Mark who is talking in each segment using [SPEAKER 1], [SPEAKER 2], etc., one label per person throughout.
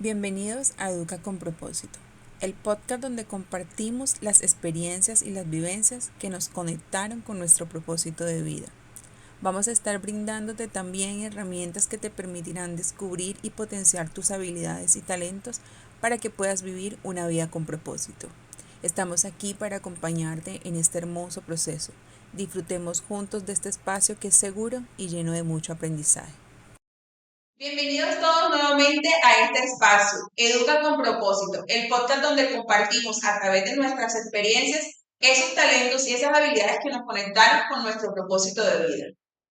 [SPEAKER 1] Bienvenidos a Educa con Propósito, el podcast donde compartimos las experiencias y las vivencias que nos conectaron con nuestro propósito de vida. Vamos a estar brindándote también herramientas que te permitirán descubrir y potenciar tus habilidades y talentos para que puedas vivir una vida con propósito. Estamos aquí para acompañarte en este hermoso proceso. Disfrutemos juntos de este espacio que es seguro y lleno de mucho aprendizaje.
[SPEAKER 2] Bienvenidos todos nuevamente a este espacio, Educa con Propósito, el podcast donde compartimos a través de nuestras experiencias esos talentos y esas habilidades que nos conectaron con nuestro propósito de vida.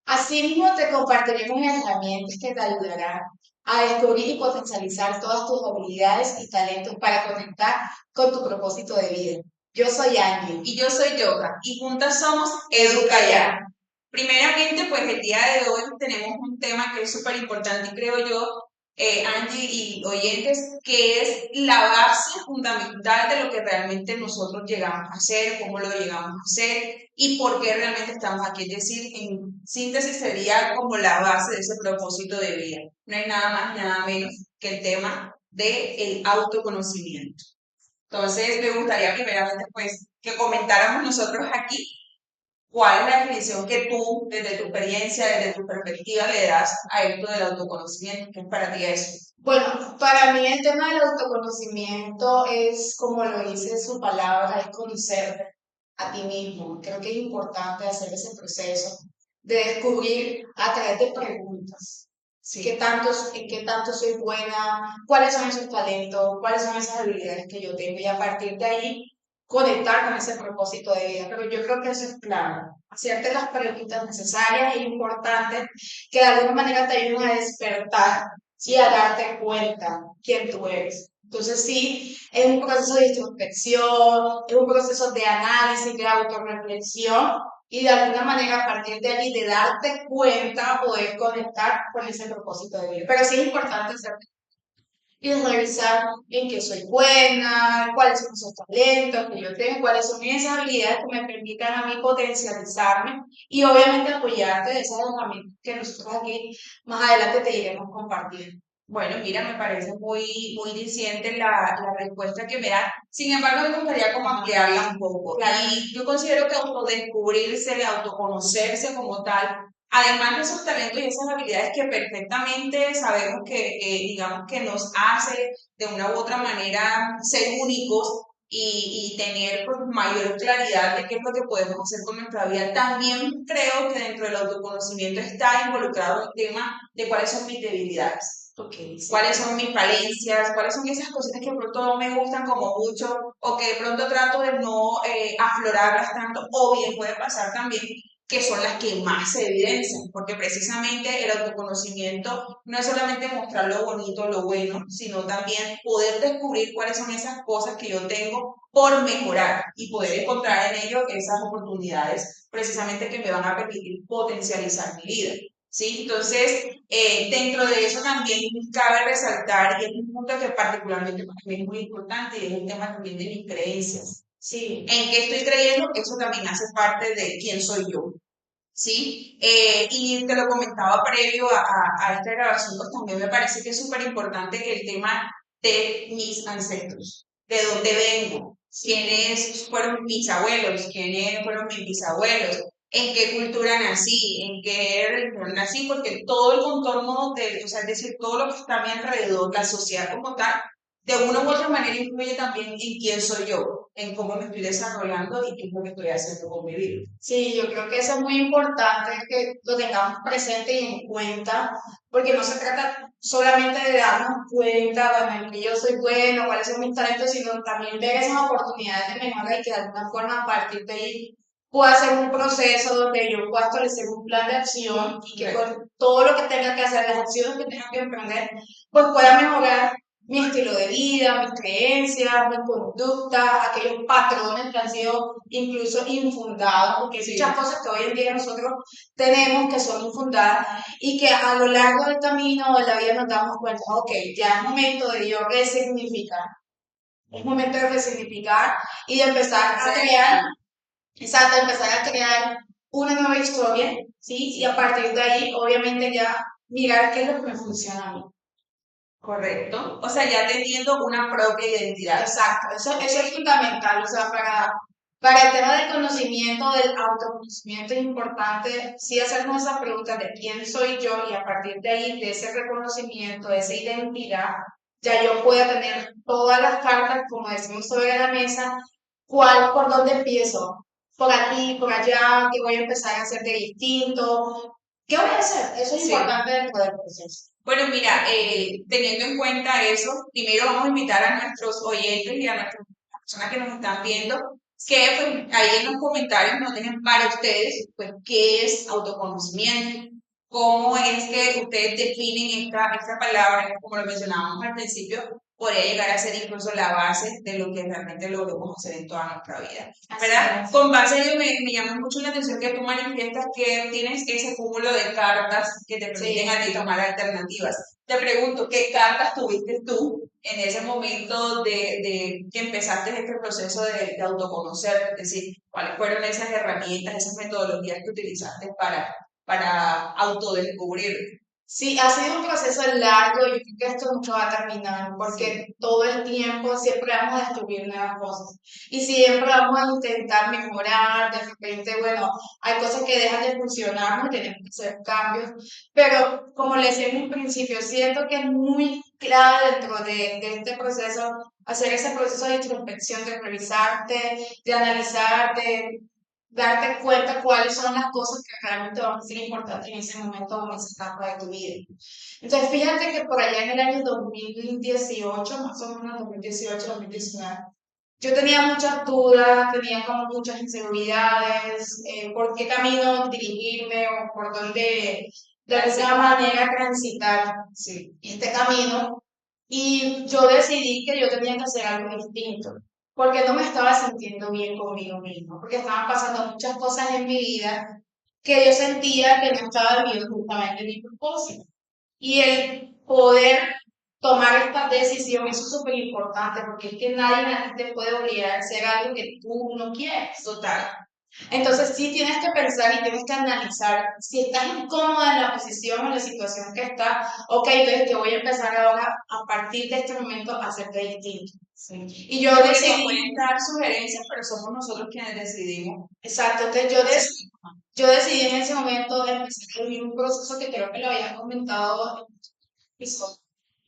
[SPEAKER 3] Asimismo, te compartiremos herramientas que te ayudarán a descubrir y potencializar todas tus habilidades y talentos para conectar con tu propósito de vida. Yo soy Angie.
[SPEAKER 2] Y yo soy Yoga, y juntas somos Educa Ya. Primeramente, pues el día de hoy tenemos un tema que es súper importante, creo yo, Angie y oyentes, que es la base fundamental de lo que realmente nosotros llegamos a hacer, cómo lo llegamos a hacer y por qué realmente estamos aquí. Es decir, en síntesis sería como la base de ese propósito de vida. No hay nada más, nada menos que el tema del autoconocimiento. Entonces, me gustaría primeramente pues que comentáramos nosotros aquí cuál es la definición que tú, desde tu experiencia, desde tu perspectiva, le das a esto del autoconocimiento. ¿Qué es para ti eso?
[SPEAKER 3] Bueno, para mí el tema del autoconocimiento es, como lo dice su palabra, es conocerte a ti mismo. Creo que es importante hacer ese proceso de descubrir a través de preguntas.
[SPEAKER 2] Sí.
[SPEAKER 3] ¿En qué tanto soy buena? ¿Cuáles son esos talentos? ¿Cuáles son esas habilidades que yo tengo? Y a partir de ahí conectar con ese propósito de vida. Pero yo creo que eso es clave. Hacerte las preguntas necesarias e importantes que de alguna manera te ayuden a despertar y a darte cuenta quién tú eres. Entonces sí, es un proceso de introspección, es un proceso de análisis, de autorreflexión y de alguna manera a partir de allí de darte cuenta poder conectar con ese propósito de vida. Pero sí es importante hacer y revisar en qué soy buena, cuáles son esos talentos que yo tengo, cuáles son esas habilidades que me permitan a mí potencializarme y obviamente apoyarte de esas herramientas que nosotros aquí más adelante te iremos compartiendo.
[SPEAKER 2] Bueno, mira, me parece muy diciente la respuesta que me da. Sin embargo, me gustaría como ampliarla un poco.
[SPEAKER 3] Claro.
[SPEAKER 2] Y yo considero que autodescubrirse, autoconocerse como tal, además de esos talentos y esas habilidades que perfectamente sabemos que, digamos, que nos hace de una u otra manera ser únicos y tener pues, mayor claridad de qué es lo que podemos hacer con nuestra vida, también creo que dentro del autoconocimiento está involucrado el tema de cuáles son mis debilidades.
[SPEAKER 3] Okay, sí.
[SPEAKER 2] ¿Cuáles son mis falencias? ¿Cuáles son esas cositas que de pronto no me gustan como mucho o que de pronto trato de no aflorarlas tanto? O bien puede pasar también que son las que más se evidencian, porque precisamente el autoconocimiento no es solamente mostrar lo bonito, lo bueno, sino también poder descubrir cuáles son esas cosas que yo tengo por mejorar y poder encontrar en ello esas oportunidades precisamente que me van a permitir potencializar mi vida. ¿Sí? Entonces, dentro de eso también cabe resaltar, y es un punto que particularmente para mí es muy importante, y es el tema también de mis creencias.
[SPEAKER 3] Sí.
[SPEAKER 2] ¿En qué estoy creyendo? Eso también hace parte de quién soy yo. ¿Sí? Y te lo comentaba previo a esta grabación, pues también me parece que es súper importante que el tema de mis ancestros, de dónde vengo, quiénes fueron mis abuelos, quiénes fueron mis bisabuelos, en qué cultura nací, en qué religión nací, porque todo el contorno de, o sea, es decir, todo lo que está a mi alrededor, la sociedad como tal, de una u otra manera influye también en quién soy yo, en cómo me estoy desarrollando y qué es lo que estoy haciendo con mi vida.
[SPEAKER 3] Sí, yo creo que eso es muy importante que lo tengamos presente y en cuenta, porque no se trata solamente de darnos cuenta, bueno, en que yo soy bueno, cuáles son mis talentos, sino también ver esas oportunidades de mejora y que de alguna forma a partir de ahí pueda hacer un proceso donde yo pueda establecer un plan de acción y que con todo lo que tenga que hacer, las acciones que tenga que emprender, pues pueda mejorar mi estilo de vida, mis creencias, mi conducta, aquellos patrones que han sido incluso infundados, porque hay muchas cosas que hoy en día nosotros tenemos que son infundadas y que a lo largo del camino de la vida nos damos cuenta, ok, ya es momento de yo resignificar, es momento de resignificar y de empezar a crear, exacto, empezar a crear una nueva historia, ¿sí? Y a partir de ahí, obviamente ya mirar qué es lo que me funciona a mí.
[SPEAKER 2] Correcto. O sea, ya teniendo una propia identidad.
[SPEAKER 3] Exacto, eso es fundamental, o sea, para el tema del conocimiento, del autoconocimiento es importante sí hacernos esa pregunta de quién soy yo y a partir de ahí, de ese reconocimiento, de esa identidad, ya yo pueda tener todas las cartas, como decimos, sobre la mesa, por dónde empiezo, por aquí, por allá, qué voy a empezar a hacer de distinto, qué voy a hacer, eso es
[SPEAKER 2] Sí.
[SPEAKER 3] importante dentro del proceso.
[SPEAKER 2] Bueno, mira, teniendo en cuenta eso, primero vamos a invitar a nuestros oyentes y a nuestras personas que nos están viendo que pues, ahí en los comentarios nos dejen para ustedes pues qué es autoconocimiento, cómo es que ustedes definen esta palabra, como lo mencionábamos al principio, podría llegar a ser incluso la base de lo que realmente logramos hacer en toda nuestra vida. ¿Verdad? Con base a ello me llama mucho la atención que tú manifiestas que tienes ese cúmulo de cartas que te permiten a ti tomar alternativas. Te pregunto, ¿qué cartas tuviste tú en ese momento de que empezaste este proceso de autoconocer? Es decir, ¿cuáles fueron esas herramientas, esas metodologías que utilizaste para autodescubrirte?
[SPEAKER 3] Sí, ha sido un proceso largo y yo creo que esto nunca va a terminar porque todo el tiempo siempre vamos a descubrir nuevas cosas y siempre vamos a intentar mejorar, de repente, bueno, hay cosas que dejan de funcionar, no tenemos que hacer cambios, pero como les decía en un principio, siento que es muy clave dentro de este proceso hacer ese proceso de introspección, de revisarte, de analizar, de darte cuenta cuáles son las cosas que realmente van a ser importantes en ese momento o en esa etapa de tu vida. Entonces, fíjate que por allá en el año 2018, más o menos 2018-2019, yo tenía muchas dudas, tenía como muchas inseguridades, por qué camino dirigirme o por dónde de alguna manera transitar este camino. Y yo decidí que yo tenía que hacer algo distinto, porque no me estaba sintiendo bien conmigo mismo, porque estaban pasando muchas cosas en mi vida que yo sentía que no estaba viviendo justamente mi propósito. Y el poder tomar esta decisión, eso es súper importante, porque es que nadie te puede obligar a hacer algo que tú no quieres.
[SPEAKER 2] Total.
[SPEAKER 3] Entonces sí tienes que pensar y tienes que analizar si estás incómoda en la posición o en la situación que estás, ok, entonces te voy a empezar ahora a partir de este momento a hacerte distinto.
[SPEAKER 2] Sí.
[SPEAKER 3] Y yo
[SPEAKER 2] Porque nos
[SPEAKER 3] decidí,
[SPEAKER 2] pueden dar sugerencias, pero somos nosotros quienes decidimos.
[SPEAKER 3] exacto, entonces yo decidí en ese momento empezar a vivir un proceso que creo que lo había comentado en otro episodio.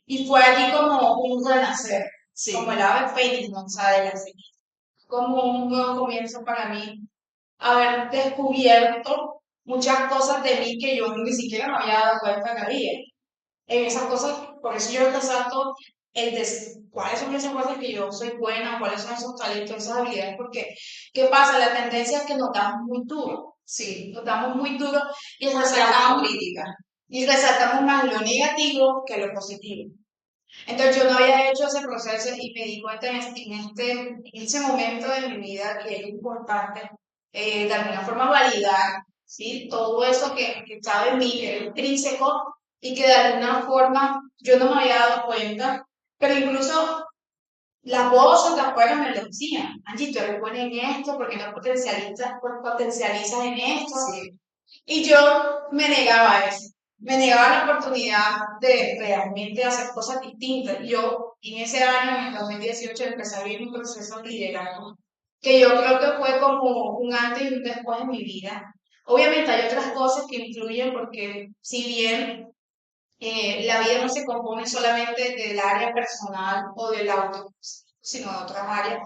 [SPEAKER 3] Y fue allí como un renacer, como el ave fénix, ¿no? O sea, de la ceniza, como un nuevo comienzo para mí, haber descubierto muchas cosas de mí que yo ni siquiera me había dado cuenta que había. En esas cosas, por eso yo resalto cuáles son esas cosas que yo soy buena, cuáles son esos talentos, esas habilidades, porque ¿qué pasa? La tendencia es que nos damos muy duro, nos damos muy duro y resaltamos, y resaltamos más lo negativo que lo positivo. Entonces yo no había hecho ese proceso y me di cuenta en ese momento de mi vida que era importante de alguna forma validar, ¿sí? Todo eso que estaba en mí, que era intrínseco y que de alguna forma yo no me había dado cuenta, pero incluso las voces de afuera me lo decían. Angie, tú eres buena en esto, porque no potencializas en esto.
[SPEAKER 2] Sí.
[SPEAKER 3] Y yo me negaba a eso, me negaba la oportunidad de realmente hacer cosas distintas. Yo en ese año, en el 2018, empecé a vivir un proceso de liderazgo, que yo creo que fue como un antes y un después en mi vida. Obviamente hay otras cosas que influyen porque si bien la vida no se compone solamente del área personal o del auto, sino de otras áreas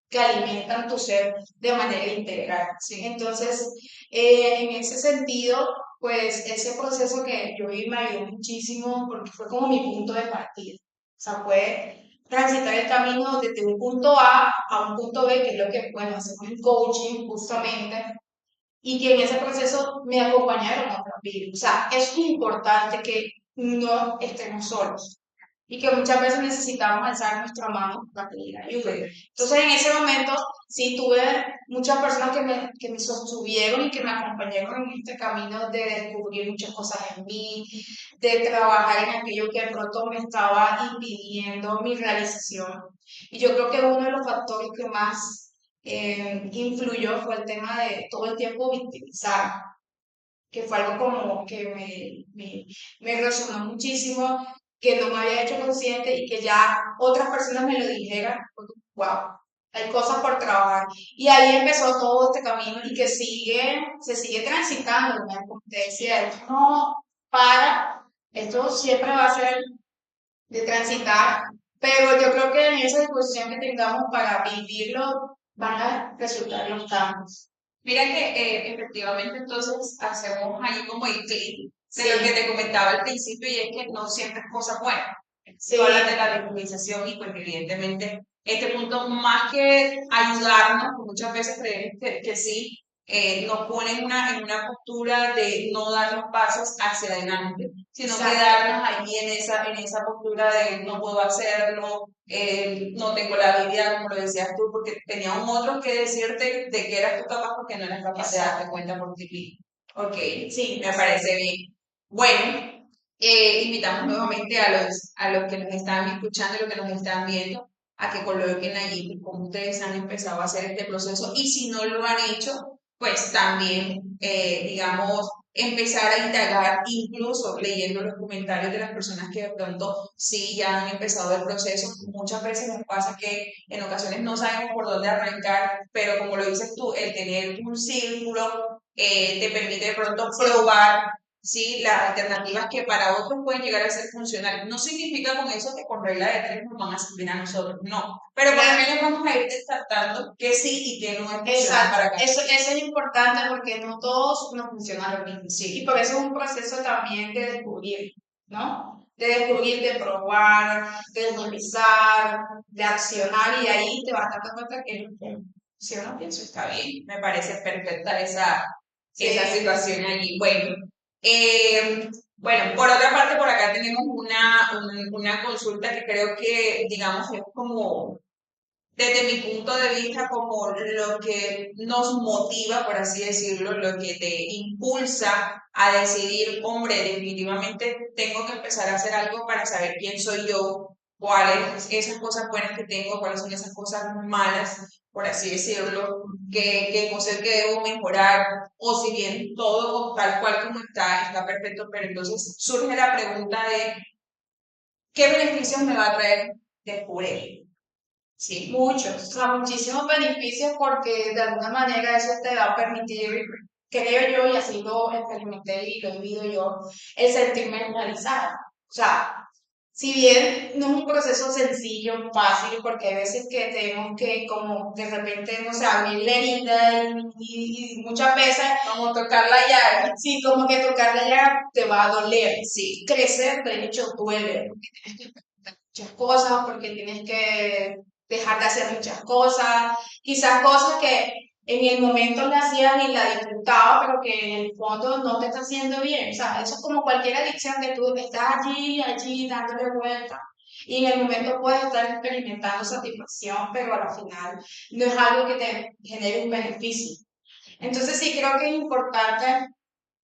[SPEAKER 3] que alimentan tu ser de manera integral. ¿Sí? Entonces, en ese sentido, pues ese proceso que yo viví me ayudó muchísimo porque fue como mi punto de partida. O sea, fue transitar el camino desde un punto a un punto B, que es lo que, bueno, hacemos en coaching justamente, y que en ese proceso me acompañaron otros virus. O sea, es importante que no estemos solos y que muchas veces necesitamos alzar nuestra mano para pedir ayuda. Entonces, en ese momento, sí tuve muchas personas que me sostuvieron y que me acompañaron en este camino de descubrir muchas cosas en mí, de trabajar en aquello que de pronto me estaba impidiendo mi realización. Y yo creo que uno de los factores que más influyó fue el tema de todo el tiempo victimizar, que fue algo como que me resonó muchísimo, que no me había hecho consciente y que ya otras personas me lo dijeran, wow, hay cosas por trabajar. Y ahí empezó todo este camino y que se sigue transitando, ¿no? Como te decía, esto no para, esto siempre va a ser de transitar, pero yo creo que en esa disposición que tengamos para vivirlo van a resultar los cambios.
[SPEAKER 2] Mira que efectivamente entonces hacemos ahí como el clic de
[SPEAKER 3] Sí.
[SPEAKER 2] lo que te comentaba al principio y es que no siempre es cosa buena.
[SPEAKER 3] Sí.
[SPEAKER 2] Tú hablas de la victimización y pues evidentemente este punto más que ayudarnos, muchas veces creemos que sí, nos pone en una postura de no dar los pasos hacia adelante, sino
[SPEAKER 3] Exacto.
[SPEAKER 2] quedarnos ahí en esa postura de no puedo hacerlo, no tengo la habilidad, como lo decías tú, porque tenía un otro que decirte de que eras tú capaz porque no eras capaz de darte cuenta por ti mismo. Ok,
[SPEAKER 3] Sí,
[SPEAKER 2] me parece bien. Bueno, invitamos nuevamente a los que nos están escuchando y los que nos están viendo a que coloquen allí cómo ustedes han empezado a hacer este proceso y si no lo han hecho, pues también, digamos, empezar a indagar, incluso leyendo los comentarios de las personas que de pronto sí ya han empezado el proceso. Muchas veces nos pasa que en ocasiones no sabemos por dónde arrancar, pero como lo dices tú, el tener un círculo te permite de pronto probar, ¿sí?, las alternativas que para otros pueden llegar a ser funcionales. No significa con eso que con regla de tres nos van a servir a nosotros, no. Pero por lo menos vamos a ir descartando que sí y que no es funcional para cada.
[SPEAKER 3] Eso es importante porque no todos nos funcionan lo mismo. Sí. Y por eso es un proceso también de descubrir, ¿no? De descubrir, de probar, de revisar, de accionar y ahí te vas dando cuenta que
[SPEAKER 2] si uno pienso está bien, me parece perfecta esa situación allí. Bueno, por otra parte, por acá tenemos una consulta que creo que, digamos, es como, desde mi punto de vista, como lo que nos motiva, por así decirlo, lo que te impulsa a decidir, hombre, definitivamente tengo que empezar a hacer algo para saber quién soy yo, cuáles esas cosas buenas que tengo, cuáles son esas cosas malas, por así decirlo, que cosas que debo mejorar, o si bien todo tal cual como está perfecto, pero entonces surge la pregunta de ¿qué beneficios me va a traer descubrir?
[SPEAKER 3] Sí, muchos, o sea, muchísimos beneficios porque de alguna manera eso te va a permitir, creo yo, y así lo experimenté y lo he vivido yo, el sentirme realizada. O sea, si bien no es un proceso sencillo, fácil, porque hay veces que tenemos que como de repente, no sé, abrir la herida y muchas veces
[SPEAKER 2] como tocar la llaga.
[SPEAKER 3] Sí, como que tocar la llaga te va a doler. Sí, crecer de hecho duele, porque tienes que enfrentar muchas cosas, porque tienes que dejar de hacer muchas cosas, quizás cosas que en el momento la hacías y la disfrutaba, pero que en el fondo no te está haciendo bien. O sea, eso es como cualquier adicción que tú estás allí, dándole vuelta. Y en el momento puedes estar experimentando satisfacción, pero al final no es algo que te genere un beneficio. Entonces sí creo que es importante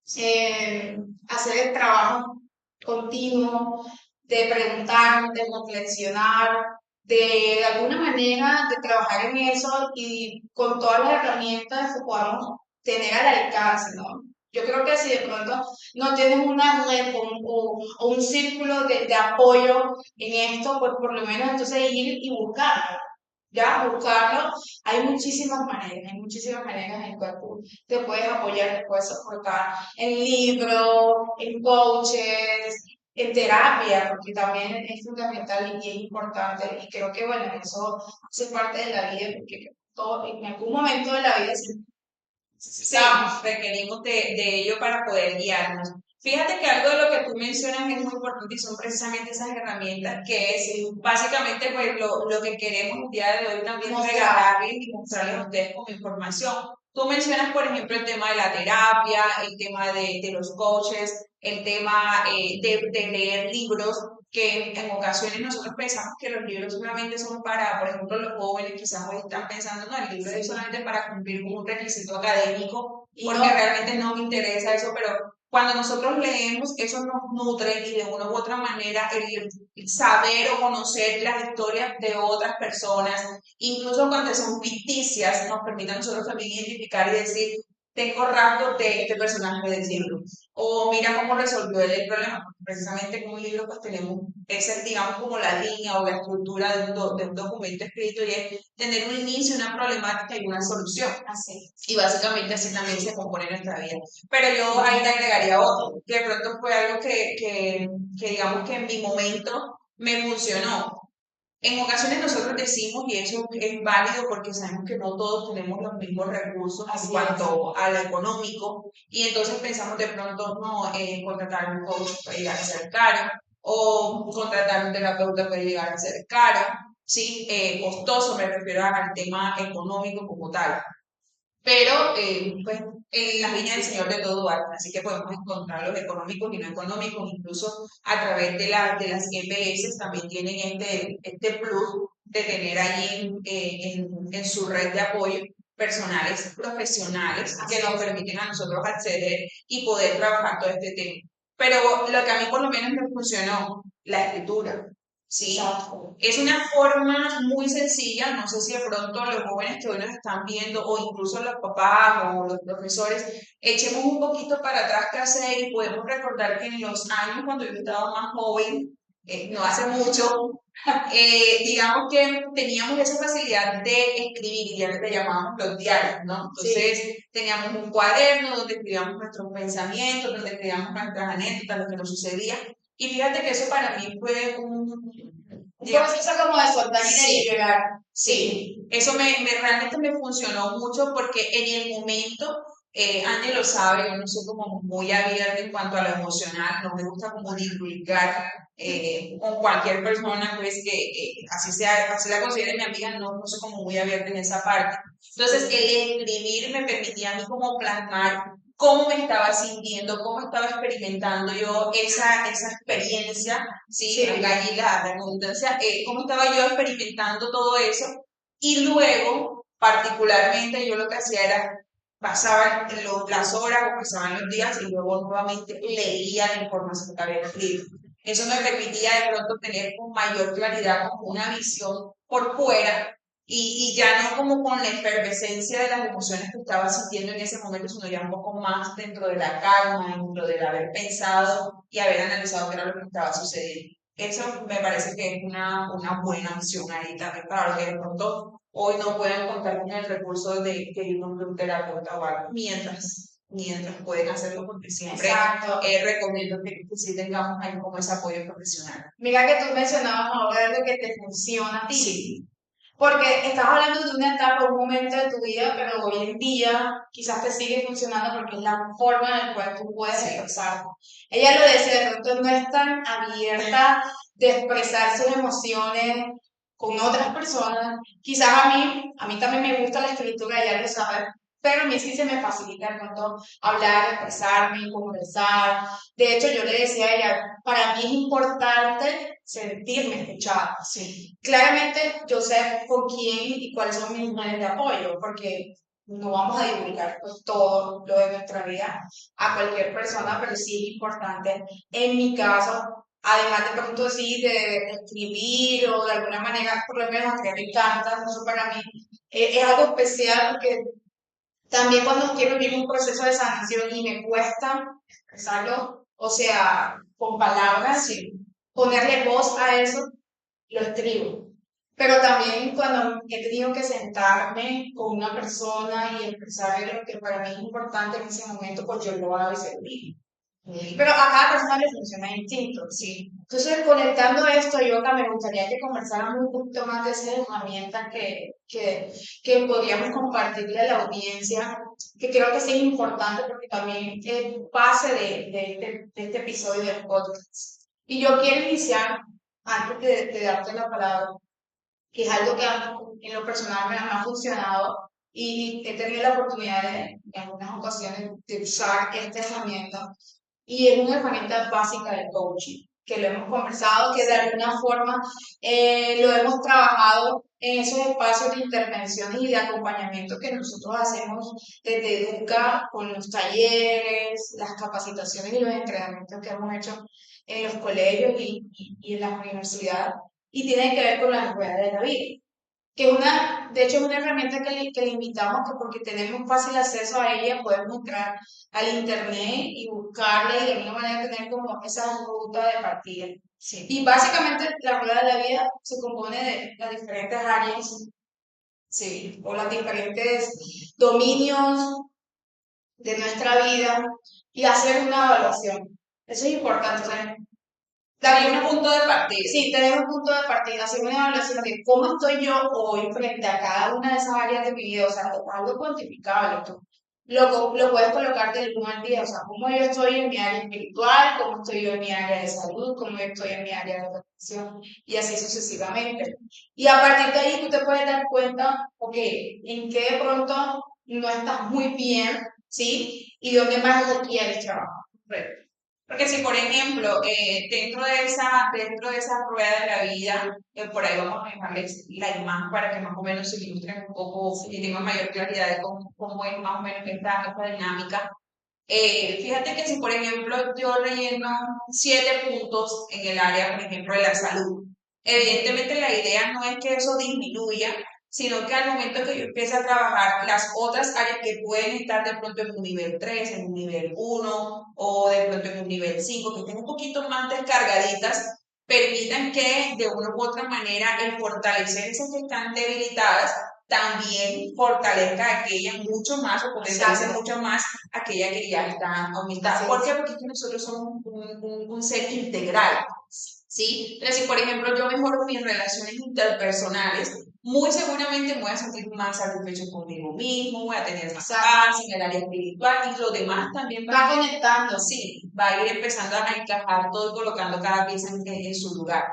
[SPEAKER 3] hacer el trabajo continuo, de preguntar, de reflexionar, de alguna manera de trabajar en eso y con todas las herramientas que podamos tener al alcance, ¿no? Yo creo que si de pronto no tienes una red o un círculo de apoyo en esto, pues por lo menos entonces ir y buscarlo. Ya, buscarlo, hay muchísimas maneras en las cuales tú te puedes apoyar, te puedes soportar en libros, en coaches, en terapia, porque también es fundamental y es importante. Y creo que, bueno, eso hace parte de la vida, porque todo, en algún momento de la vida
[SPEAKER 2] Sí, requerimos de ello para poder guiarnos. Fíjate que algo de lo que tú mencionas es muy importante y son precisamente esas herramientas que es básicamente pues lo que queremos el día de hoy también regalarles y mostrarles a ustedes como información. Tú mencionas, por ejemplo, el tema de la terapia, el tema de los coaches, el tema de leer libros, que en ocasiones nosotros pensamos que los libros solamente son para, por ejemplo, los jóvenes quizás hoy están pensando, no, el libro es solamente para cumplir con un requisito académico, porque realmente no me interesa eso, pero cuando nosotros leemos, eso nos nutre y de una u otra manera el saber o conocer las historias de otras personas, incluso cuando son ficticias, nos permite a nosotros también identificar y decir, tengo rasgos de este personaje del libro. O mira cómo resolvió él el problema, porque precisamente en un libro pues tenemos esa, digamos, como la línea o la estructura de un documento escrito y es tener un inicio, una problemática y una solución.
[SPEAKER 3] Así.
[SPEAKER 2] Y básicamente así también se compone nuestra vida. Pero yo ahí le agregaría otro, que de pronto fue algo que digamos que en mi momento me funcionó. En ocasiones nosotros decimos, y eso es válido porque sabemos que no todos tenemos los mismos recursos en cuanto a lo económico, y entonces pensamos de pronto, no, contratar un coach puede llegar a ser caro, o contratar un terapeuta puede llegar a ser caro, ¿sí? Costoso, me refiero al tema económico como tal. Pero, pues, en las líneas del Señor de todo hay, así que podemos encontrar los económicos y no económicos, incluso a través de las EPS también tienen este plus de tener ahí en su red de apoyo personales profesionales que nos permiten a nosotros acceder y poder trabajar todo este tema. Pero lo que a mí por lo menos me funcionó, la escritura. Sí, es una forma muy sencilla, no sé si de pronto los jóvenes que hoy nos están viendo o incluso los papás o los profesores, echemos un poquito para atrás qué hacer y podemos recordar que en los años cuando yo estaba más joven, no hace mucho, digamos que teníamos esa facilidad de escribir y ya le llamábamos los diarios, ¿no? Entonces teníamos un cuaderno donde escribíamos nuestros pensamientos, donde escribíamos nuestras anécdotas, lo que nos sucedía. Y fíjate que eso para mí fue
[SPEAKER 3] un proceso como de soltar y llegar.
[SPEAKER 2] Sí, eso realmente me funcionó mucho porque en el momento, Andy lo sabe, yo no soy como muy abierta en cuanto a lo emocional, no me gusta como divulgar con cualquier persona, pues que así sea, así la considere mi amiga, no soy como muy abierta en esa parte. Entonces, el escribir me permitía a mí como plasmar cómo me estaba sintiendo, cómo estaba experimentando yo esa experiencia, ¿sí? Allí la redundancia, cómo estaba yo experimentando todo eso. Y luego, particularmente, yo lo que hacía era, pasaban las horas o pasaban los días y luego nuevamente leía la información que había escrito. Eso me permitía de pronto tener con mayor claridad como una visión por fuera y ya no como con la efervescencia de las emociones que estaba sintiendo en ese momento, sino ya un poco más dentro de la calma, dentro del haber pensado y haber analizado qué era lo que estaba sucediendo. Eso me parece que es una buena opción ahí también para los que de pronto hoy no pueden contar con el recurso de ir a un terapeuta o algo, mientras pueden hacerlo, porque siempre recomiendo que sí tengamos ahí como ese apoyo profesional.
[SPEAKER 3] Mira que tú mencionabas ahora lo que te funciona a ti.
[SPEAKER 2] Sí.
[SPEAKER 3] Porque estás hablando de una etapa, un momento de tu vida, pero hoy en día quizás te sigue funcionando porque es la forma en la cual tú puedes expresarte. Ella lo decía, de pronto no es tan abierta de expresar sus emociones con otras personas. Quizás a mí también me gusta la escritura, ya lo sabes, pero a mí sí se me facilita de pronto hablar, expresarme, conversar. De hecho, yo le decía a ella, para mí es importante sentirme escuchada.
[SPEAKER 2] Sí.
[SPEAKER 3] Claramente yo sé con quién y cuáles son mis redes de apoyo, porque no vamos a divulgar pues, todo lo de nuestra vida a cualquier persona, pero sí es importante, en mi caso, además de pronto sí de escribir o de alguna manera, por lo menos a mí me encanta, eso para mí es algo especial porque también cuando quiero vivir un proceso de sanación y me cuesta expresarlo, o sea, con palabras, ponerle voz a eso, lo escribo. Pero también cuando he tenido que sentarme con una persona y expresarle lo que para mí es importante en ese momento, pues yo lo hago y se lo digo. Pero a cada persona le funciona distinto, sí. Entonces, conectando esto, Yoka, me gustaría que conversáramos un poquito más de esas herramientas que podríamos compartirle a la audiencia, que creo que sí es importante porque también es base de este episodio del podcast. Y yo quiero iniciar, antes de darte la palabra, que es algo que en lo personal me ha funcionado y he tenido la oportunidad en algunas ocasiones de usar esta herramienta y es una herramienta básica de coaching, que lo hemos conversado, que de alguna forma lo hemos trabajado en esos espacios de intervención y de acompañamiento que nosotros hacemos desde Educa con los talleres, las capacitaciones y los entrenamientos que hemos hecho en los colegios y en las universidades, y tiene que ver con las ruedas de la vida. que de hecho es una herramienta que le invitamos que porque tenemos fácil acceso a ella, podemos entrar al internet y buscarla y de alguna manera tener como esa ruta de partida.
[SPEAKER 2] Sí.
[SPEAKER 3] Y básicamente la rueda de la vida se compone de las diferentes áreas, sí, o los diferentes dominios de nuestra vida y hacer una evaluación. Eso es importante, o sea,
[SPEAKER 2] También un punto de partida.
[SPEAKER 3] sí, tener un punto de partida, hacer una evaluación de cómo estoy yo hoy frente a cada una de esas áreas de mi vida, o sea, algo cuantificable. Tú lo puedes colocar del 1 al 10, o sea, cómo yo estoy en mi área espiritual, cómo estoy yo en mi área de salud, cómo yo estoy en mi área de relación, y así sucesivamente. Y a partir de ahí tú te puedes dar cuenta, ok, en qué de pronto no estás muy bien, ¿sí? Y dónde más requieres trabajo.
[SPEAKER 2] Porque si, por ejemplo, dentro de esa rueda de la vida, por ahí vamos a dejarles la imagen para que más o menos se ilustren un poco y tengan mayor claridad de cómo es más o menos esta dinámica. Fíjate que si, por ejemplo, yo relleno 7 puntos en el área, por ejemplo, de la salud, evidentemente la idea no es que eso disminuya, sino que al momento que yo empiece a trabajar las otras áreas que pueden estar de pronto en un nivel 3 en un nivel 1 o de pronto en un nivel 5 que estén un poquito más descargaditas, permitan que de una u otra manera el fortalecer esas que están debilitadas también fortalezca aquellas mucho más o potencialice mucho más aquella que ya está aumentada. ¿Por qué? Porque es que nosotros somos un ser integral. ¿Sí? Entonces, si por ejemplo yo mejoro mis relaciones interpersonales, muy seguramente me voy a sentir más satisfecho conmigo mismo, voy a tener más paz en el área espiritual y lo demás también
[SPEAKER 3] va conectando.
[SPEAKER 2] Sí, va a ir empezando a encajar todo y colocando cada pieza en su lugar.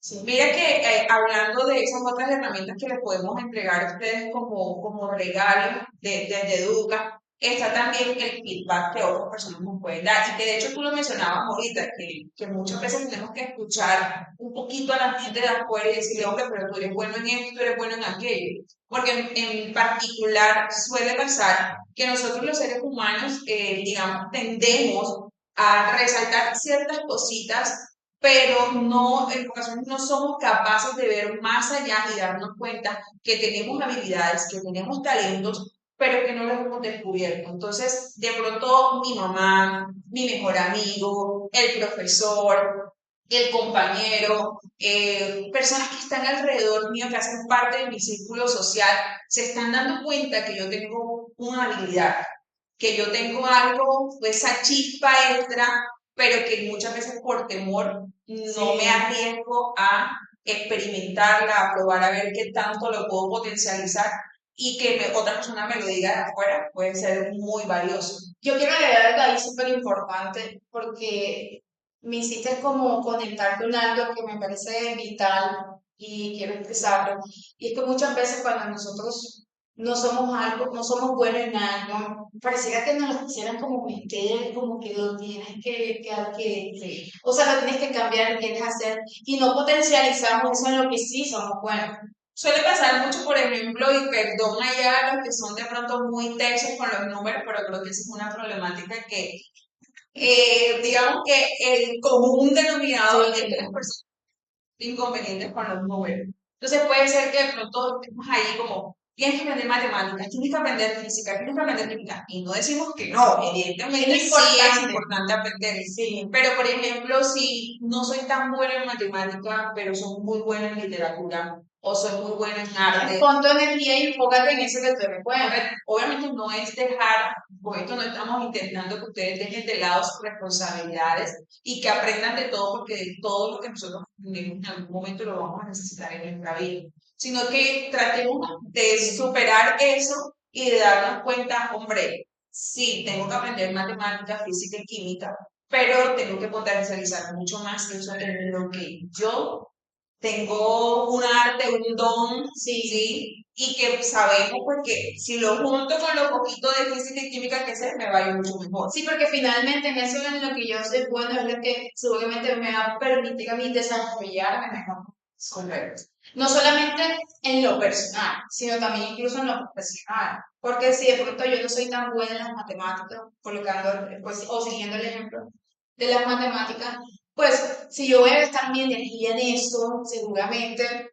[SPEAKER 2] Sí. Mira que hablando de esas otras herramientas que les podemos entregar a ustedes como regalo desde Educa, está también el feedback que otras personas nos pueden dar. Y que de hecho tú lo mencionabas ahorita, que muchas veces tenemos que escuchar un poquito a la gente de afuera y decirle, hombre, pero tú eres bueno en esto, tú eres bueno en aquello. Porque en particular suele pasar que nosotros los seres humanos, digamos, tendemos a resaltar ciertas cositas pero no, en ocasiones no somos capaces de ver más allá y darnos cuenta que tenemos habilidades, que tenemos talentos, pero que no los hemos descubierto. Entonces, de pronto mi mamá, mi mejor amigo, el profesor, el compañero, personas que están alrededor mío, que hacen parte de mi círculo social, se están dando cuenta que yo tengo una habilidad, que yo tengo algo, esa chispa extra, pero que muchas veces por temor no me arriesgo a experimentarla, a probar a ver qué tanto lo puedo potencializar y que otra persona me lo diga de afuera puede ser muy valioso.
[SPEAKER 3] Yo quiero agregar algo ahí súper importante porque me hiciste como conectar con algo que me parece vital y quiero expresarlo. Y es que muchas veces cuando nosotros no somos algo, no somos buenos en algo, pareciera que nos lo quisieran como meter, como que lo tienes que o sea, lo tienes que cambiar, lo tienes que hacer y no potencializamos eso en lo que sí somos buenos.
[SPEAKER 2] Suele pasar mucho, por ejemplo, y perdón allá a los que son de pronto muy tensos con los números, pero creo que esa es una problemática que, digamos que el común denominador es que las personas tienen inconvenientes con los números. Entonces puede ser que de pronto estemos ahí como, tienes que aprender matemáticas, tienes que aprender física, tienes que aprender química. Y no decimos que no, evidentemente sí es importante aprender. Sí. Pero por ejemplo, si no soy tan buena en matemática, pero soy muy buena en literatura, o soy muy buena en arte.
[SPEAKER 3] Pon tu energía y enfócate en eso que te recuerda.
[SPEAKER 2] Obviamente no es dejar, con esto no estamos intentando que ustedes dejen de lado sus responsabilidades y que aprendan de todo, porque de todo lo que nosotros aprendemos en algún momento lo vamos a necesitar en nuestra vida. Sino que tratemos de superar eso y de darnos cuenta, hombre, sí, tengo que aprender matemáticas, física y química, pero tengo que potencializar mucho más eso en lo que yo tengo un arte, un don, ¿sí? Y que sabemos porque si lo junto con lo poquito de física y química que sé, me va a ir mucho mejor.
[SPEAKER 3] Sí, porque finalmente en eso en lo que yo soy bueno es lo que seguramente me va a permitir a mí desarrollarme mejor.
[SPEAKER 2] Correcto.
[SPEAKER 3] No solamente en lo personal, sino también incluso en lo profesional. Porque si de pronto yo no soy tan buena en las matemáticas, colocando, pues, o siguiendo el ejemplo de las matemáticas, pues si yo voy a gastar mi energía en eso, seguramente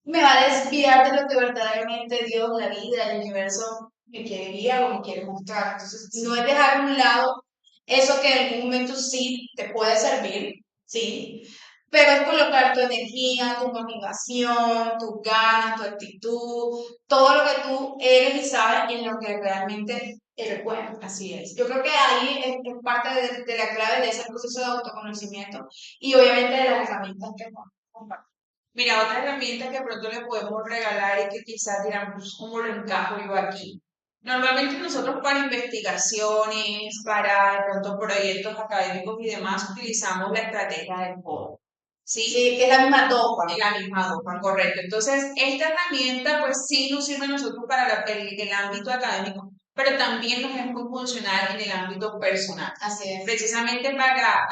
[SPEAKER 3] me va a desviar de lo que verdaderamente Dios, la vida, el universo me quiere guiar o me quiere mostrar. Entonces, no es dejar a un lado eso que en algún momento sí te puede servir, sí, pero es colocar tu energía, tu motivación, tus ganas, tu actitud, todo lo que tú eres y sabes en lo que realmente eres bueno. Así es. Yo creo que ahí es parte de la clave de ese proceso de autoconocimiento y obviamente de las herramientas que compartimos.
[SPEAKER 2] Mira, otra herramienta que pronto le podemos regalar y que quizás diramos, ¿cómo lo encajo yo aquí? Normalmente nosotros para investigaciones, para de pronto proyectos académicos y demás, utilizamos la estrategia del POD. ¿Sí?
[SPEAKER 3] Sí, que es la misma dopa.
[SPEAKER 2] Es la misma dopa, correcto. Entonces, esta herramienta pues sí nos sirve a nosotros para el ámbito académico, pero también nos es muy funcional en el ámbito personal.
[SPEAKER 3] Así es.
[SPEAKER 2] Precisamente para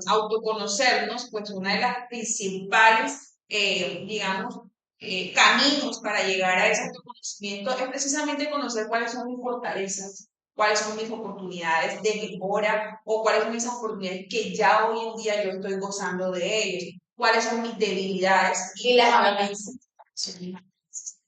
[SPEAKER 2] autoconocernos, pues una de las principales, digamos, caminos para llegar a ese autoconocimiento es precisamente conocer cuáles son mis fortalezas, cuáles son mis oportunidades de mejora o cuáles son esas oportunidades que ya hoy en día yo estoy gozando de ellos, cuáles son mis debilidades
[SPEAKER 3] y las amenazas.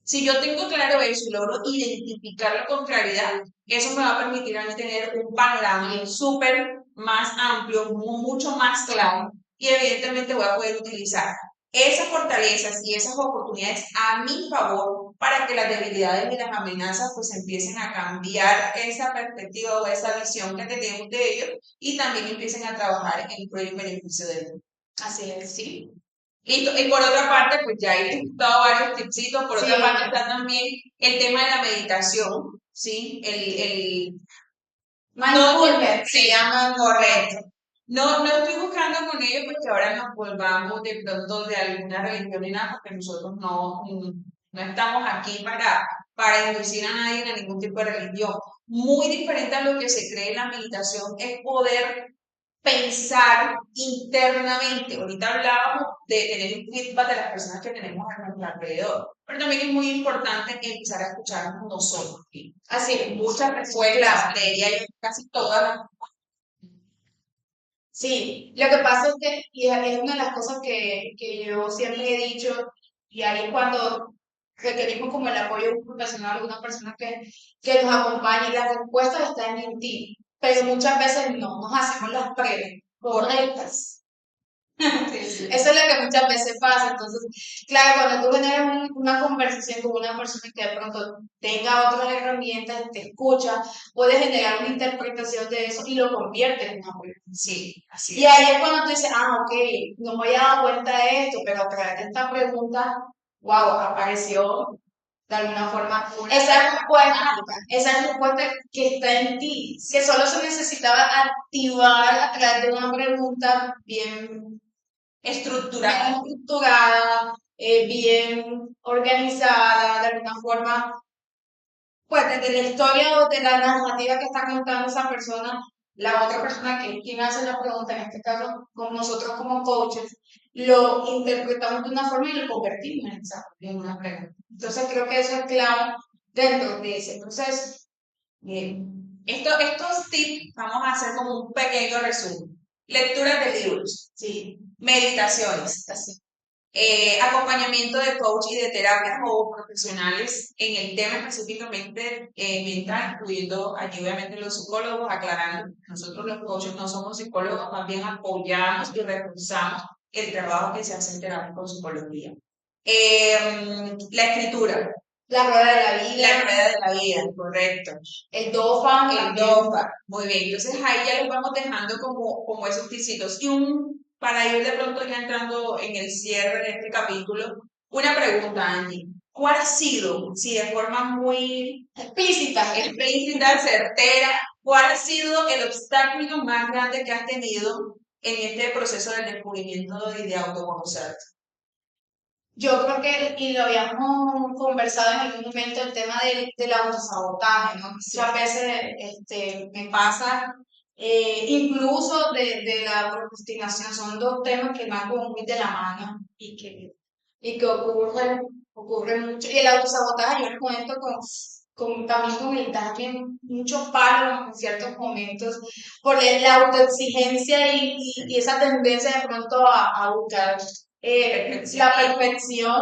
[SPEAKER 2] Si yo tengo claro eso y logro identificarlo con claridad, eso me va a permitir a mí tener un panorama súper más amplio, mucho más claro, y evidentemente voy a poder utilizar esas fortalezas y esas oportunidades a mi favor para que las debilidades y las amenazas pues empiecen a cambiar esa perspectiva o esa visión que tenemos de ellos y también empiecen a trabajar en pro y beneficio de ellos.
[SPEAKER 3] Así es.
[SPEAKER 2] ¿Sí? Listo. Y por otra parte, pues ya he dado varios tipsitos. Por otra parte está también el tema de la meditación, ¿sí?
[SPEAKER 3] Mindfulness.
[SPEAKER 2] Se llama correcto. No estoy buscando con ello porque ahora nos volvamos de pronto de alguna religión y nada, porque nosotros no estamos aquí para inducir a nadie a ningún tipo de religión. Muy diferente a lo que se cree en la meditación es poder pensar internamente. Ahorita hablábamos de tener un feedback de las personas que tenemos a nuestro alrededor, pero también es muy importante empezar a escucharnos nosotros.
[SPEAKER 3] Así,
[SPEAKER 2] muchas respuestas, diría yo, casi todas las.
[SPEAKER 3] Sí, lo que pasa es que, y es una de las cosas que yo siempre he dicho, y ahí es cuando requerimos como el apoyo de un profesional o una persona que nos acompañe, las respuestas están en ti, pero muchas veces no nos hacemos las preguntas correctas. Eso es lo que muchas veces pasa. Entonces, claro, cuando tú generas una conversación con una persona que de pronto tenga otras herramientas, te escucha, puedes generar una interpretación de eso y lo convierte en una pregunta.
[SPEAKER 2] Sí, así
[SPEAKER 3] Y ahí es cuando tú dices, ok, no me había dado cuenta de esto, pero a través de esta pregunta, wow, apareció de alguna forma esa respuesta que está en ti, que solo se necesitaba activar a través de una pregunta bien estructurada, bien organizada, de alguna forma, pues desde la historia o de la narrativa que está contando esa persona, la otra persona que es quien hace la pregunta, en este caso, con nosotros como coaches, lo interpretamos de una forma y lo convertimos en una pregunta. Entonces creo que eso es clave dentro de ese proceso.
[SPEAKER 2] Bien. Estos tips vamos a hacer como un pequeño resumen. Lecturas de libros,
[SPEAKER 3] Sí.
[SPEAKER 2] Meditaciones,
[SPEAKER 3] Así.
[SPEAKER 2] acompañamiento de coach y de terapias o profesionales en el tema específicamente mental, incluyendo allí obviamente los psicólogos, aclarando, nosotros los coaches no somos psicólogos, más bien apoyamos y reforzamos el trabajo que se hace en terapia con psicología. La escritura.
[SPEAKER 3] La rueda de la vida.
[SPEAKER 2] La rueda de la vida, correcto.
[SPEAKER 3] El DOFA.
[SPEAKER 2] El DOFA, muy bien. Entonces ahí ya les vamos dejando como esos ticitos. Y para ir de pronto ya entrando en el cierre de este capítulo, una pregunta, Angie. ¿Cuál ha sido, si de forma muy explícita, certera, cuál ha sido el obstáculo más grande que has tenido en este proceso del descubrimiento y de autoconocerte?
[SPEAKER 3] Yo creo que, y lo habíamos conversado en algún momento, el tema del autosabotaje, ¿no? Muchas veces me pasa, incluso de la procrastinación, son dos temas que van como muy de la mano y que ocurren mucho. Y el autosabotaje, yo les comento también con el darle muchos palos en ciertos momentos, por la autoexigencia y esa tendencia de pronto a buscar la perfección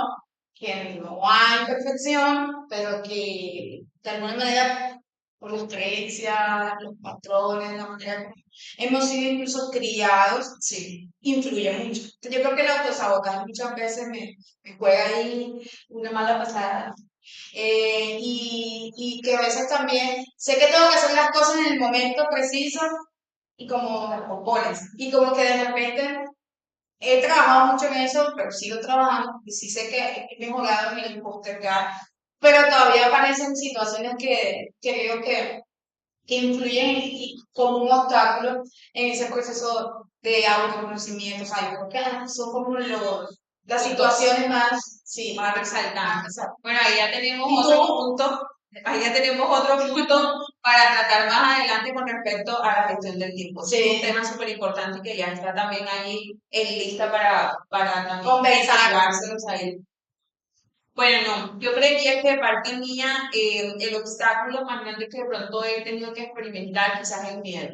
[SPEAKER 3] que no hay perfección, pero que de alguna manera, por las creencias, los patrones, la manera como hemos sido incluso criados,
[SPEAKER 2] Sí.
[SPEAKER 3] influye mucho. Yo creo que el autosabotaje muchas veces me juega ahí una mala pasada. Y que a veces también sé que tengo que hacer las cosas en el momento preciso y y como que de repente he trabajado mucho en eso, pero sigo trabajando y sí sé que he mejorado en el postergar, pero todavía aparecen situaciones que creo que influyen como un obstáculo en ese proceso de autoconocimiento. O sea, yo creo que son como las situaciones más, sí,
[SPEAKER 2] Más resaltantes.
[SPEAKER 3] exacto.
[SPEAKER 2] Bueno, ahí ya tenemos
[SPEAKER 3] ¿Y
[SPEAKER 2] otro
[SPEAKER 3] tú?
[SPEAKER 2] punto, ahí ya tenemos otro punto para tratar más adelante con respecto a la gestión del tiempo. Sí, es un
[SPEAKER 3] Sí,
[SPEAKER 2] tema súper importante que ya está también allí en lista para también
[SPEAKER 3] conversar.
[SPEAKER 2] llevárselos a él. Bueno, no, yo creería que de parte mía el obstáculo más grande que de pronto he tenido que experimentar quizás es el miedo,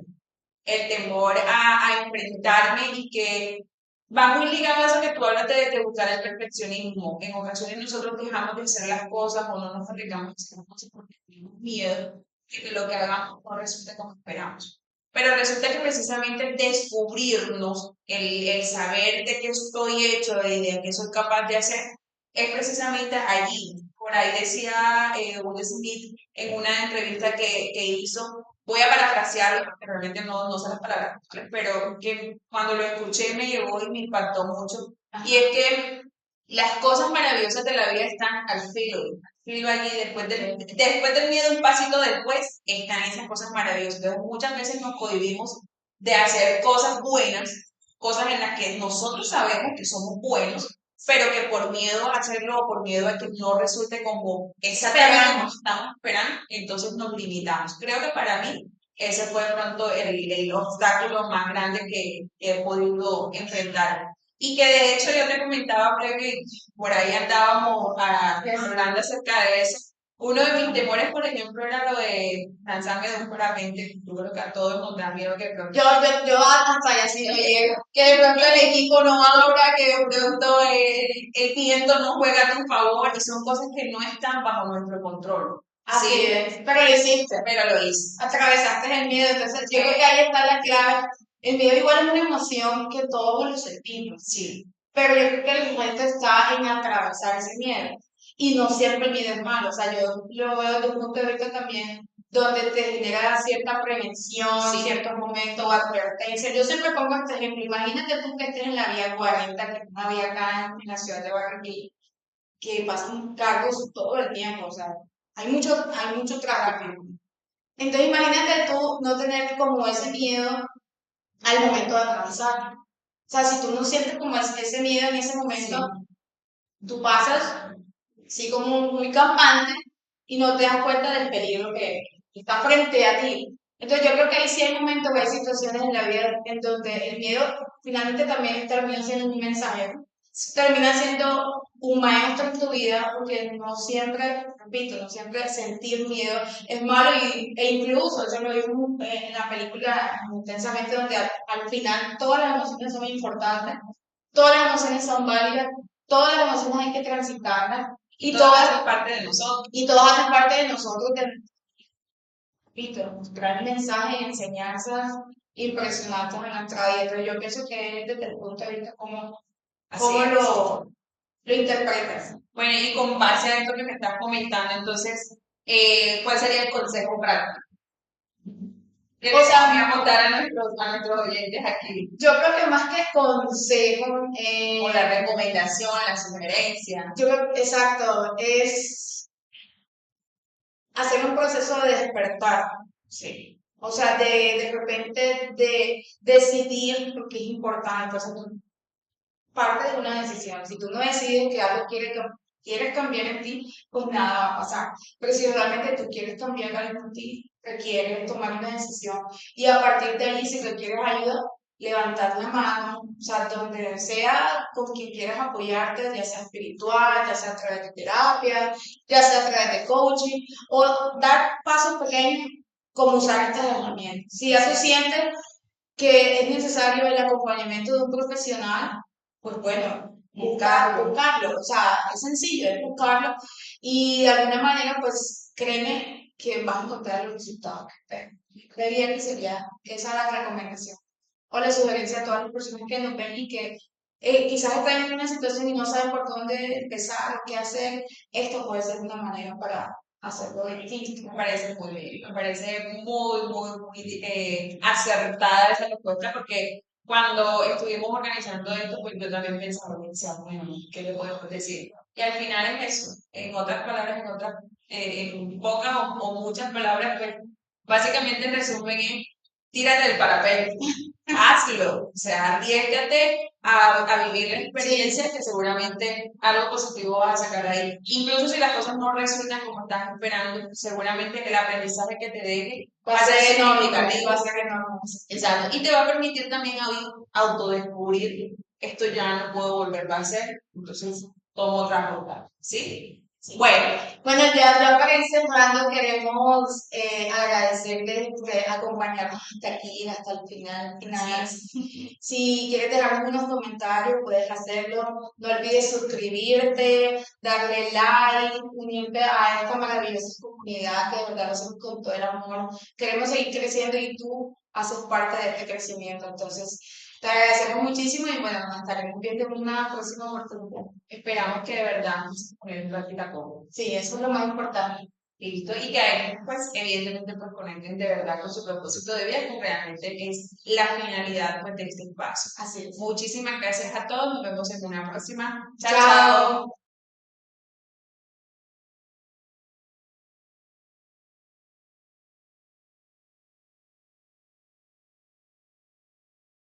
[SPEAKER 2] el temor a enfrentarme y que va muy ligado a eso que tú hablas de buscar el perfeccionismo. En ocasiones nosotros dejamos de hacer las cosas o no nos arriesgamos a hacer las cosas porque tenemos miedo de que lo que hagamos no resulte como esperamos. Pero resulta que precisamente descubrirnos, el saber de qué estoy hecho y de qué soy capaz de hacer, es precisamente allí. Por ahí decía Will Smith en una entrevista que hizo, voy a parafrasearlo porque realmente no sé las palabras, ¿vale? Pero que cuando lo escuché me llegó y me impactó mucho. Y es que las cosas maravillosas de la vida están al filo allí, después del miedo, un pasito después, están esas cosas maravillosas. Entonces, muchas veces nos cohibimos de hacer cosas buenas, cosas en las que nosotros sabemos que somos buenos, pero que por miedo a hacerlo o por miedo a que no resulte como exactamente como estamos esperando, entonces nos limitamos. Creo que para mí ese fue de pronto el obstáculo más grande que he podido enfrentar. Y que de hecho yo te comentaba, creo que por ahí andábamos hablando acerca de eso. Uno de mis temores, por ejemplo, era lo de lanzarme de un parapente. Yo creo que a todos nos da miedo que pronto
[SPEAKER 3] Yo hasta allá sí no llego.
[SPEAKER 2] que de pronto el equipo no abra, que de pronto el viento no juega a tu favor, y son cosas que no están bajo nuestro control.
[SPEAKER 3] Así
[SPEAKER 2] Sí,
[SPEAKER 3] es, pero lo hiciste.
[SPEAKER 2] pero lo hice.
[SPEAKER 3] Atravesaste el miedo, entonces yo creo que ahí está la clave. El miedo igual es una emoción que todos lo sentimos,
[SPEAKER 2] Sí,
[SPEAKER 3] pero yo creo que el momento está en atravesar ese miedo. Y no siempre el miedo es malo, o sea, yo lo veo desde un punto de vista también donde te genera cierta prevención,
[SPEAKER 2] Sí.
[SPEAKER 3] ciertos momentos o advertencia. Yo siempre pongo este ejemplo, imagínate tú que estés en la vía 40, que es una vía acá en la ciudad de Barranquilla, que pasan carros todo el tiempo, o sea, hay mucho tráfico. Entonces imagínate tú no tener como ese miedo al momento de atravesar. O sea, si tú no sientes como ese miedo en ese momento, tú pasas así como muy campante y no te das cuenta del peligro que está frente a ti. Entonces yo creo que ahí sí hay momentos o hay situaciones en la vida en donde el miedo finalmente también termina siendo un mensajero, termina siendo un maestro en tu vida porque no siempre, repito, no siempre sentir miedo es malo e incluso, eso lo vimos en la película intensamente donde al final todas las emociones son importantes, todas las emociones son válidas, todas las emociones hay que transitarlas y todas hacen parte de nosotros. Y todas hacen parte de nosotros, repito, mostrar mensajes y enseñanzas impresionantes en nuestra vida. Entonces yo pienso que es desde el punto de vista cómo lo interpretas.
[SPEAKER 2] Bueno, y con base a esto que me estás comentando, entonces, ¿cuál sería el consejo práctico? ¿Qué
[SPEAKER 3] O
[SPEAKER 2] les
[SPEAKER 3] sea,
[SPEAKER 2] voy a contar a nuestros oyentes aquí?
[SPEAKER 3] yo creo que más que consejo,
[SPEAKER 2] O la recomendación, la sugerencia.
[SPEAKER 3] yo creo, exacto, es hacer un proceso de despertar.
[SPEAKER 2] Sí.
[SPEAKER 3] O sea, de repente de decidir lo que es importante. O sea, tú parte de una decisión. Si tú no decides que algo quieres cambiar en ti, pues nada va a pasar. Pero si realmente tú quieres cambiar algo en ti, requieres tomar una decisión. Y a partir de ahí, si requieres ayuda, levantar la mano, o sea, donde sea con quien quieras apoyarte, ya sea espiritual, ya sea a través de terapia, ya sea a través de coaching, o dar pasos pequeños como usar estas herramientas. Si ya tú sientes que es necesario el acompañamiento de un profesional, pues bueno, buscarlo, o sea, es sencillo, es buscarlo y de alguna manera, pues créeme que vas a encontrar los resultados que esperas. Creería que sería esa la recomendación o la sugerencia a todas las personas que nos ven y que quizás están en una situación y no saben por dónde empezar o qué hacer. Esto puede ser una manera para hacerlo distinto.
[SPEAKER 2] Me parece muy bien, me parece muy acertada esa respuesta porque cuando estuvimos organizando esto, pues yo también pensaba, bueno, ¿qué le podemos decir? Y al final es eso, en otras palabras, en pocas o muchas palabras, pues básicamente el resumen es tírate del parapente, hazlo, o sea, arriesgate a vivir la experiencia que seguramente algo positivo vas a sacar ahí. Incluso si las cosas no resultan como estás esperando, seguramente el aprendizaje que te deje va a ser significativo.
[SPEAKER 3] Va a ser enorme.
[SPEAKER 2] Exacto. Y te va a permitir también autodescubrir, esto ya no puedo volverlo a hacer, entonces tomo otra ruta. ¿Sí? Bueno,
[SPEAKER 3] ya para ir cerrando, queremos agradecerte por acompañarnos hasta aquí, hasta el final. Si quieres dejarnos unos comentarios, puedes hacerlo. No olvides suscribirte, darle like, unirte a esta maravillosa comunidad que de verdad lo hacemos con todo el amor. Queremos seguir creciendo y tú haces parte de este crecimiento. Entonces, te agradecemos muchísimo y bueno, nos estaremos viendo en una próxima oportunidad.
[SPEAKER 2] esperamos que de verdad vamos a poner en práctica todo.
[SPEAKER 3] Sí, eso es lo más importante.
[SPEAKER 2] Listo, y que ahí, pues, evidentemente, pues, conecten de verdad con su propósito de vida, que realmente es la finalidad, pues, de este espacio.
[SPEAKER 3] Así es.
[SPEAKER 2] Muchísimas gracias a todos, nos vemos en una próxima. Chao,
[SPEAKER 3] Chao.
[SPEAKER 2] chao.